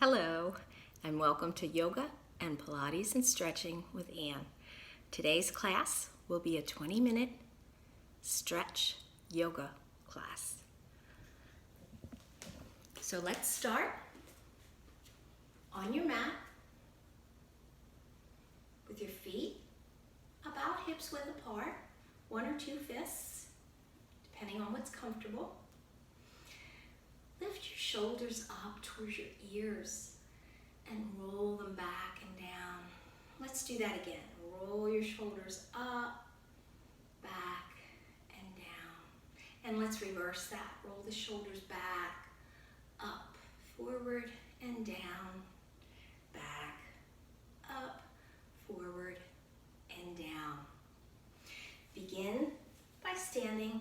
Hello, and welcome to Yoga and Pilates and Stretching with Anne. Today's class will be a 20-minute stretch yoga class. So let's start on your mat with your feet about hips width apart, one or two fists, depending on what's comfortable. Lift your shoulders up towards your ears and roll them back and down. Let's do that again. Roll your shoulders up, back, and down. And let's reverse that. Roll the shoulders back, up, forward, and down, back, up, forward, and down. Begin by standing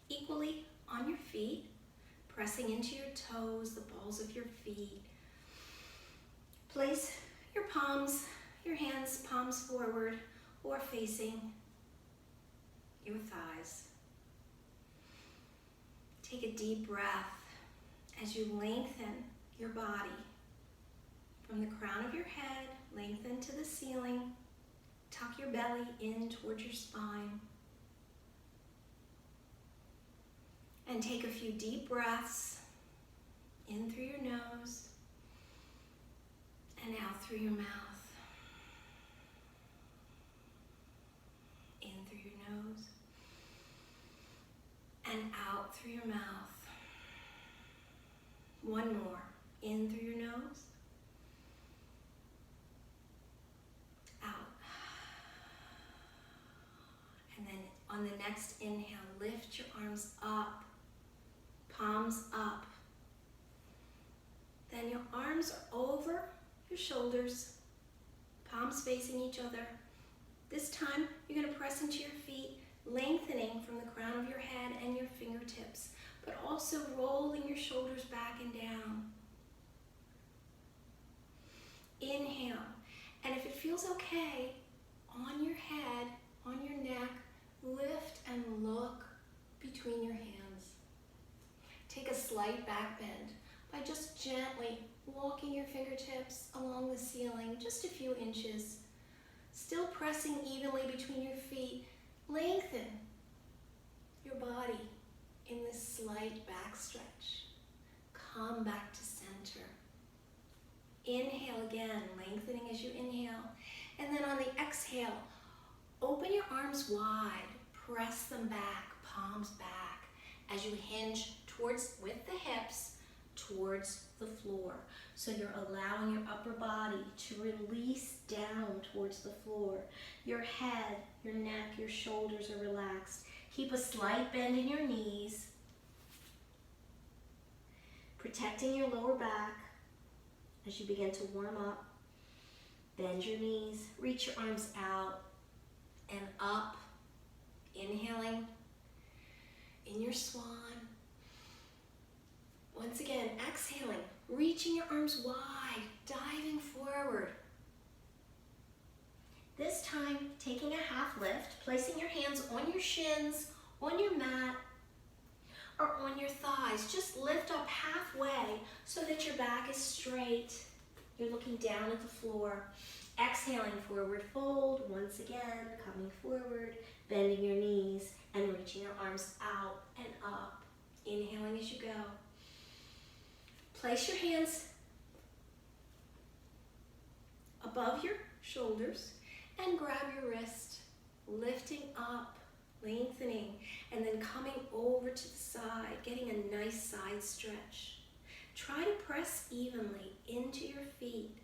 equally on your feet, pressing into your toes, the balls of your feet. Place your palms, your hands, palms forward or facing your thighs. Take a deep breath as you lengthen your body from the crown of your head, lengthen to the ceiling. Tuck your belly in towards your spine. And take a few deep breaths in through your nose and out through your mouth. In through your nose and out through your mouth. One more. In through your nose, out. And then on the next inhale, lift your arms up. Palms up. Then your arms are over your shoulders, palms facing each other. This time, you're going to press into your feet, lengthening from the crown of your head and your fingertips, but also rolling your shoulders back and down. Inhale, and if it feels okay, on your head, on your neck, lift and look between your hands. Take a slight back bend by just gently walking your fingertips along the ceiling, just a few inches. Still pressing evenly between your feet. Lengthen your body in this slight back stretch. Come back to center. Inhale again, lengthening as you inhale. And then on the exhale, open your arms wide. Press them back, palms back, as you hinge with the hips towards the floor. So you're allowing your upper body to release down towards the floor. Your head, your neck, your shoulders are relaxed. Keep a slight bend in your knees, protecting your lower back as you begin to warm up. Bend your knees, reach your arms out and up. Inhaling in your swan. Once again, exhaling, reaching your arms wide, diving forward. This time, taking a half lift, placing your hands on your shins, on your mat, or on your thighs. Just lift up halfway so that your back is straight. You're looking down at the floor. Exhaling, forward fold. Once again, coming forward, bending your knees, and reaching your arms out and up. Inhaling as you go. Place your hands above your shoulders and grab your wrist, lifting up, lengthening, and then coming over to the side, getting a nice side stretch. Try to press evenly into your feet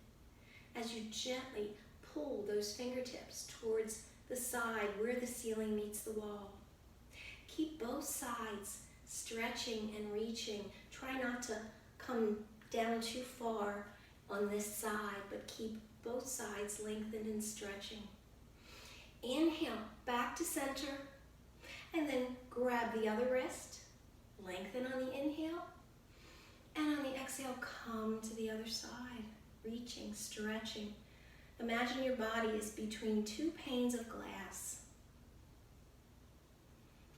as you gently pull those fingertips towards the side where the ceiling meets the wall. Keep both sides stretching and reaching. Try not to come down too far on this side, but keep both sides lengthened and stretching. Inhale, back to center, and then grab the other wrist, lengthen on the inhale, and on the exhale, come to the other side, reaching, stretching. Imagine your body is between two panes of glass.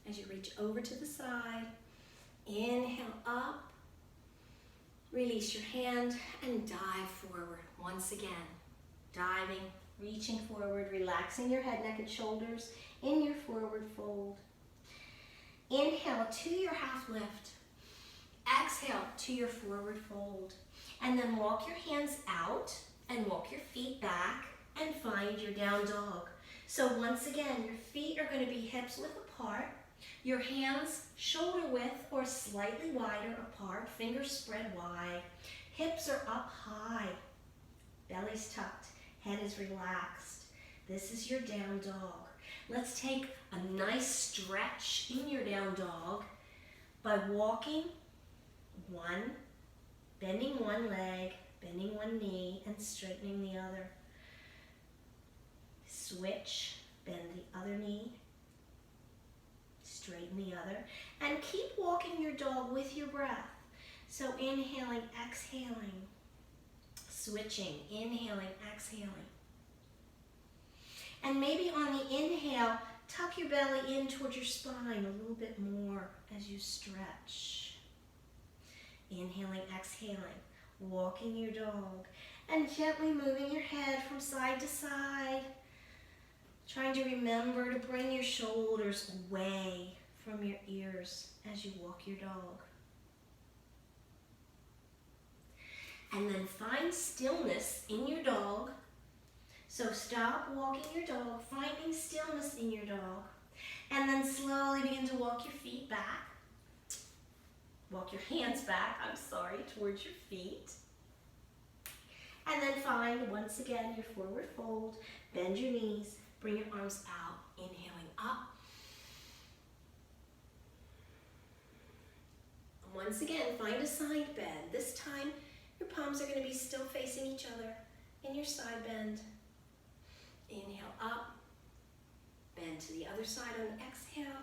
As you reach over to the side, inhale up, Release your hand and dive forward once again. Diving, reaching forward, relaxing your head, neck, and shoulders in your forward fold. Inhale to your half lift. Exhale to your forward fold. And then walk your hands out and walk your feet back and find your down dog. So once again, your feet are going to be hips width apart. Your hands shoulder width or slightly wider apart. Fingers spread wide. Hips are up high. Belly's tucked. Head is relaxed. This is your down dog. Let's take a nice stretch in your down dog by walking one, bending one leg, bending one knee, and straightening the other. Switch, bend the other knee, straighten the other, and keep walking your dog with your breath. So inhaling, exhaling, switching, inhaling, exhaling. And maybe on the inhale, tuck your belly in towards your spine a little bit more as you stretch. Inhaling, exhaling, walking your dog, and gently moving your head from side to side. Trying to remember to bring your shoulders away from your ears as you walk your dog. And then find stillness in your dog. So stop walking your dog, finding stillness in your dog. And then slowly begin to walk your feet back. Walk your hands back, towards your feet. And then find, once again, your forward fold. Bend your knees. Bring your arms out, inhaling up. Once again, find a side bend. This time, your palms are going to be still facing each other in your side bend. Inhale up, bend to the other side on the exhale.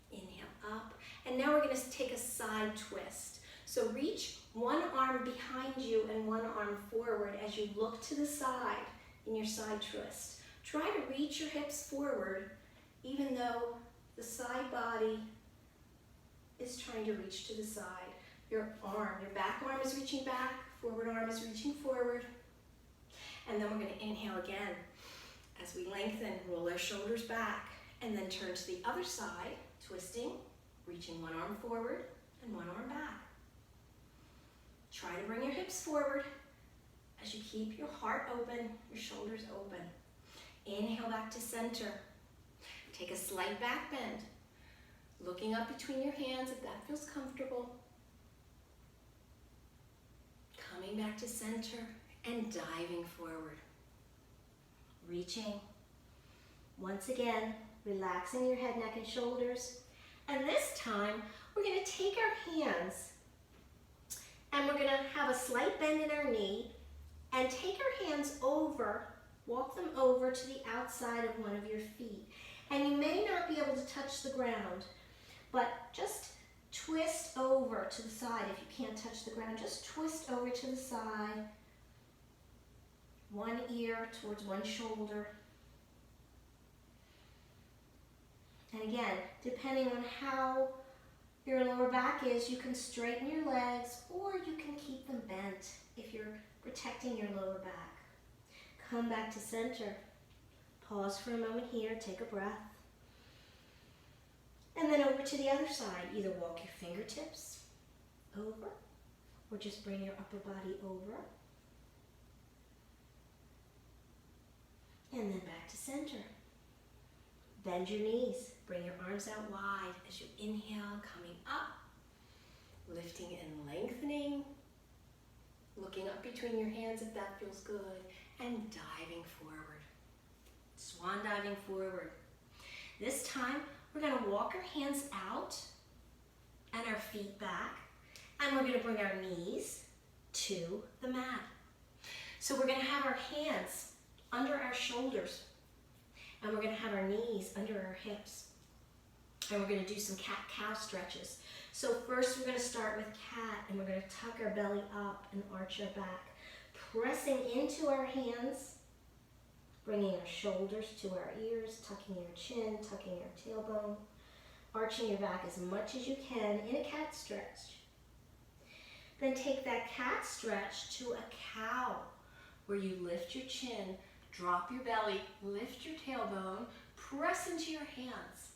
Inhale up, and now we're going to take a side twist. So reach one arm behind you and one arm forward as you look to the side in your side twist. Try to reach your hips forward, even though the side body is trying to reach to the side. Your back arm is reaching back, forward arm is reaching forward. And then we're going to inhale again. As we lengthen, roll our shoulders back, and then turn to the other side, twisting, reaching one arm forward and one arm back. Try to bring your hips forward as you keep your heart open, your shoulders open. Inhale back to center. Take a slight back bend. Looking up between your hands if that feels comfortable. Coming back to center and diving forward. Reaching. Once again, relaxing your head, neck, and shoulders. And this time, we're going to take our hands and we're going to have a slight bend in our knee and take our hands over. Walk them over to the outside of one of your feet. And you may not be able to touch the ground, but just twist over to the side. If you can't touch the ground, just twist over to the side. One ear towards one shoulder. And again, depending on how your lower back is, you can straighten your legs or you can keep them bent if you're protecting your lower back. Come back to center. Pause for a moment here, take a breath. And then over to the other side. Either walk your fingertips over or just bring your upper body over. And then back to center. Bend your knees. Bring your arms out wide as you inhale, coming up. Lifting and lengthening. Looking up between your hands if that feels good. And diving forward. Swan diving forward. This time, we're going to walk our hands out and our feet back. And we're going to bring our knees to the mat. So we're going to have our hands under our shoulders. And we're going to have our knees under our hips. And we're going to do some cat-cow stretches. So first we're going to start with cat, and we're going to tuck our belly up and arch our back. Pressing into our hands, bringing our shoulders to our ears, tucking your chin, tucking your tailbone, arching your back as much as you can in a cat stretch. Then take that cat stretch to a cow, where you lift your chin, drop your belly, lift your tailbone, press into your hands.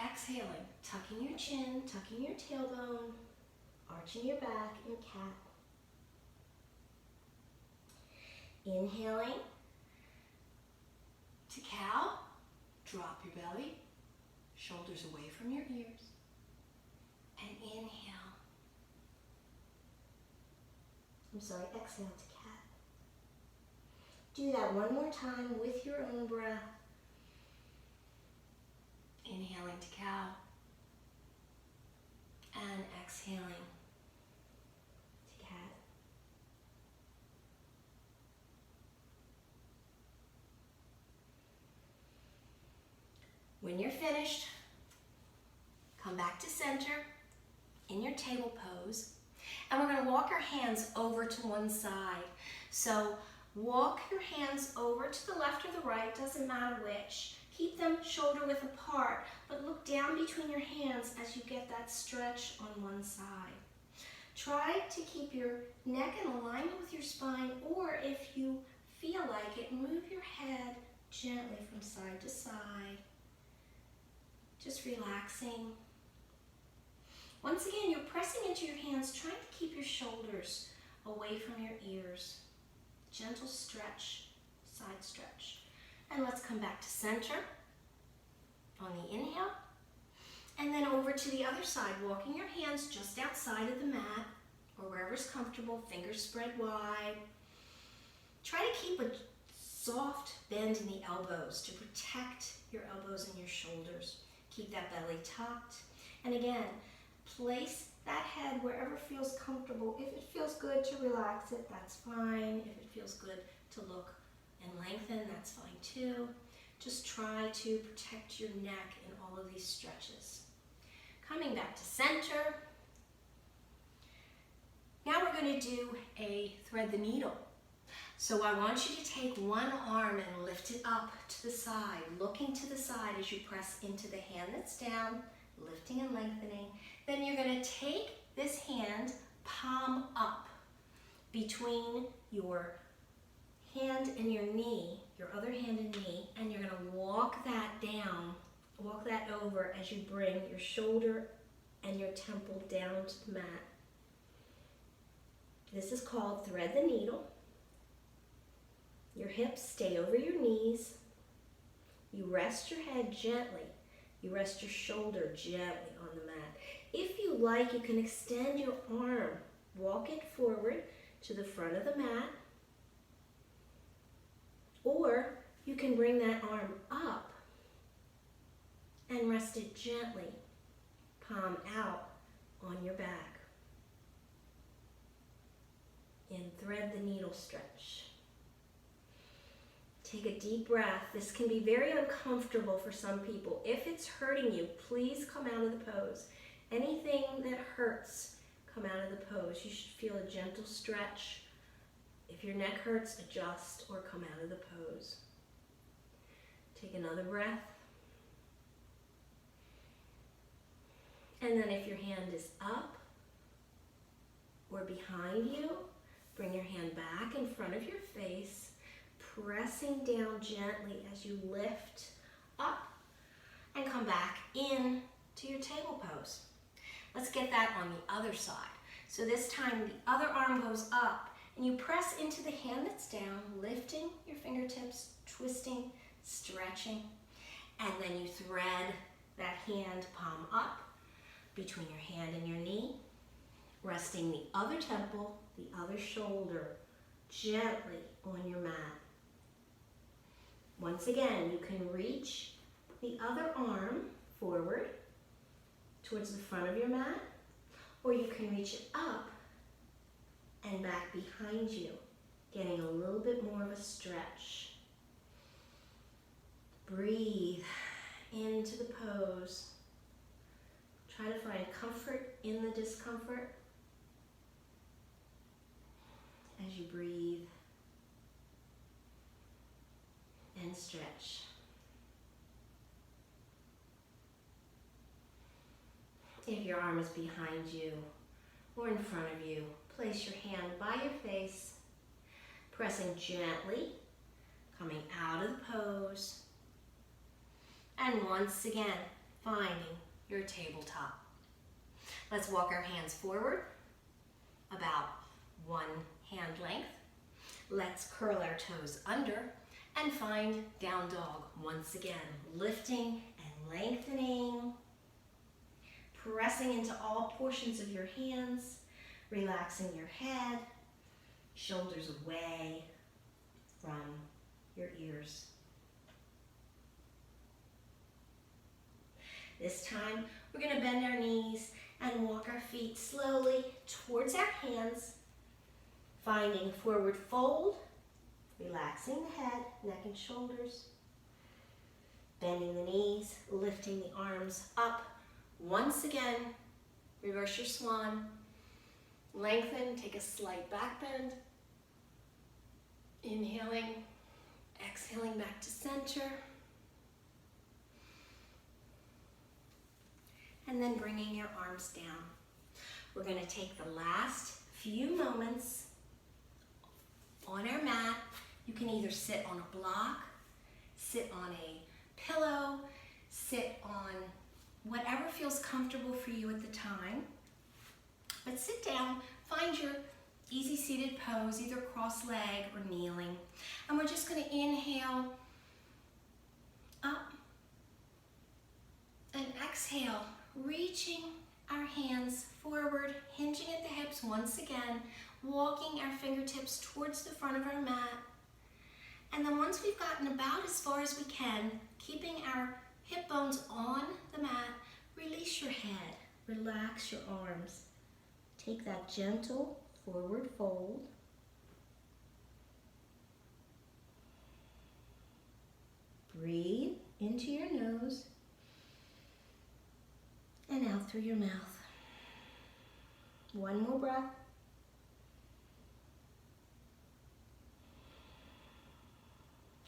Exhaling, tucking your chin, tucking your tailbone, arching your back in cat. Inhaling to cow, drop your belly, shoulders away from your ears, and inhale. Exhale to cat. Do that one more time with your own breath. Inhaling to cow, and exhaling to cat. When you're finished, come back to center in your table pose, and we're going to walk our hands over to one side. So walk your hands over to the left or the right, doesn't matter which. Keep them shoulder width apart, but look down between your hands as you get that stretch on one side. Try to keep your neck in alignment with your spine, or if you feel like it, move your head gently from side to side. Just relaxing. Once again, you're pressing into your hands, trying to keep your shoulders away from your ears. Gentle stretch, side stretch. And let's come back to center on the inhale. And then over to the other side, walking your hands just outside of the mat or wherever's comfortable, fingers spread wide. Try to keep a soft bend in the elbows to protect your elbows and your shoulders. Keep that belly tucked. And again, place that head wherever feels comfortable. If it feels good to relax it, that's fine. If it feels good to look and lengthen, that's fine too. Just try to protect your neck in all of these stretches. Coming back to center. Now we're going to do a thread the needle. So I want you to take one arm and lift it up to the side, looking to the side as you press into the hand that's down, lifting and lengthening. Then you're going to take this hand palm up between your hand and your knee, your other hand and knee, and you're going to walk that down, walk that over as you bring your shoulder and your temple down to the mat. This is called thread the needle. Your hips stay over your knees. You rest your head gently. You rest your shoulder gently on the mat. If you like, you can extend your arm. Walk it forward to the front of the mat. Or you can bring that arm up and rest it gently, palm out on your back. In thread the needle stretch. Take a deep breath. This can be very uncomfortable for some people. If it's hurting you, please come out of the pose. Anything that hurts, come out of the pose. You should feel a gentle stretch. If your neck hurts, adjust or come out of the pose. Take another breath. And then if your hand is up or behind you, bring your hand back in front of your face, pressing down gently as you lift up and come back in to your table pose. Let's get that on the other side. So this time the other arm goes up and you press into the hand that's down, lifting your fingertips, twisting, stretching, and then you thread that hand palm up between your hand and your knee, resting the other temple, the other shoulder gently on your mat. Once again, you can reach the other arm forward towards the front of your mat, or you can reach it up and back behind you, getting a little bit more of a stretch. Breathe into the pose. Try to find comfort in the discomfort as you breathe and stretch. If your arm is behind you or in front of you, place your hand by your face, pressing gently, coming out of the pose, and once again, finding your tabletop. Let's walk our hands forward, about 1 hand length. Let's curl our toes under and find down dog. Once again, lifting and lengthening, pressing into all portions of your hands, relaxing your head, shoulders away from your ears. This time, we're going to bend our knees and walk our feet slowly towards our hands, finding forward fold, relaxing the head, neck and shoulders, bending the knees, lifting the arms up. Once again, reverse your swan, lengthen, take a slight back bend, inhaling, exhaling back to center, and then bringing your arms down. We're going to take the last few moments on our mat. You can either sit on a block, sit on a pillow, sit on whatever feels comfortable for you at the time. But sit down, find your easy seated pose, either cross-legged or kneeling. And we're just going to inhale up and exhale, reaching our hands forward, hinging at the hips once again, walking our fingertips towards the front of our mat. And then once we've gotten about as far as we can, keeping our hip bones on the mat, release your head, relax your arms. Take that gentle forward fold. Breathe into your nose and out through your mouth. One more breath.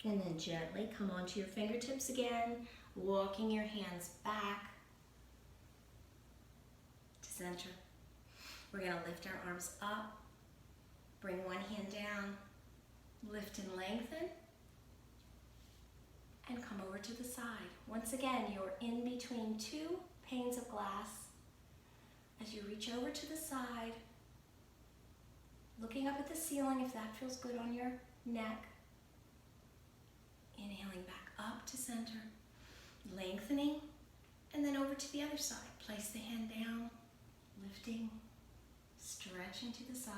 And then gently come onto your fingertips again, walking your hands back to center. We're going to lift our arms up, bring one hand down, lift and lengthen, and come over to the side. Once again, you're in between 2 panes of glass. As you reach over to the side, looking up at the ceiling if that feels good on your neck. Inhaling back up to center, lengthening, and then over to the other side. Place the hand down, lifting, stretching to the side.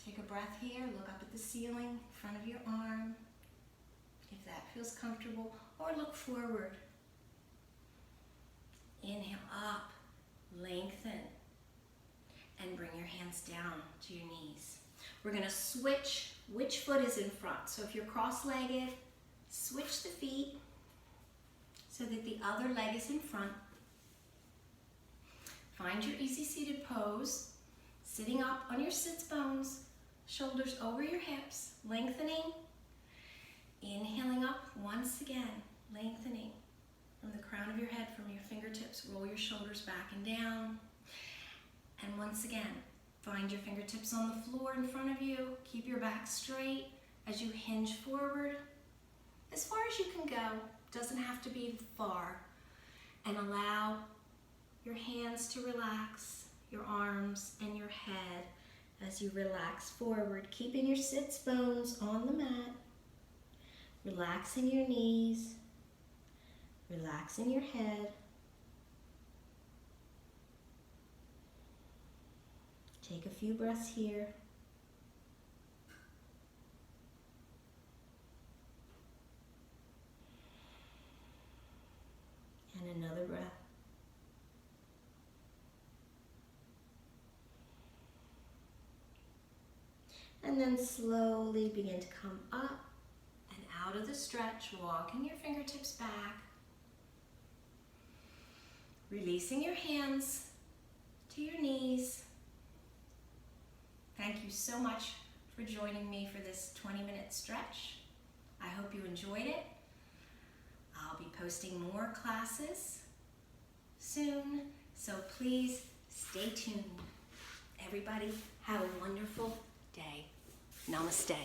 Take a breath here, look up at the ceiling in front of your arm, if that feels comfortable, or look forward. Inhale up, lengthen, and bring your hands down to your knees. We're going to switch which foot is in front. So if you're cross-legged, switch the feet so that the other leg is in front. Find your easy seated pose, sitting up on your sits bones, shoulders over your hips, lengthening, inhaling up once again, lengthening from the crown of your head, from your fingertips, roll your shoulders back and down. And once again, find your fingertips on the floor in front of you. Keep your back straight as you hinge forward. As far as you can go, doesn't have to be far. And allow your hands to relax, your arms and your head as you relax forward, keeping your sits bones on the mat, relaxing your knees, relaxing your head. Take a few breaths here. And another breath. And then slowly begin to come up and out of the stretch, walking your fingertips back. Releasing your hands to your knees. Thank you so much for joining me for this 20-minute stretch. I hope you enjoyed it. I'll be posting more classes soon, so please stay tuned. Everybody, have a wonderful day. Namaste.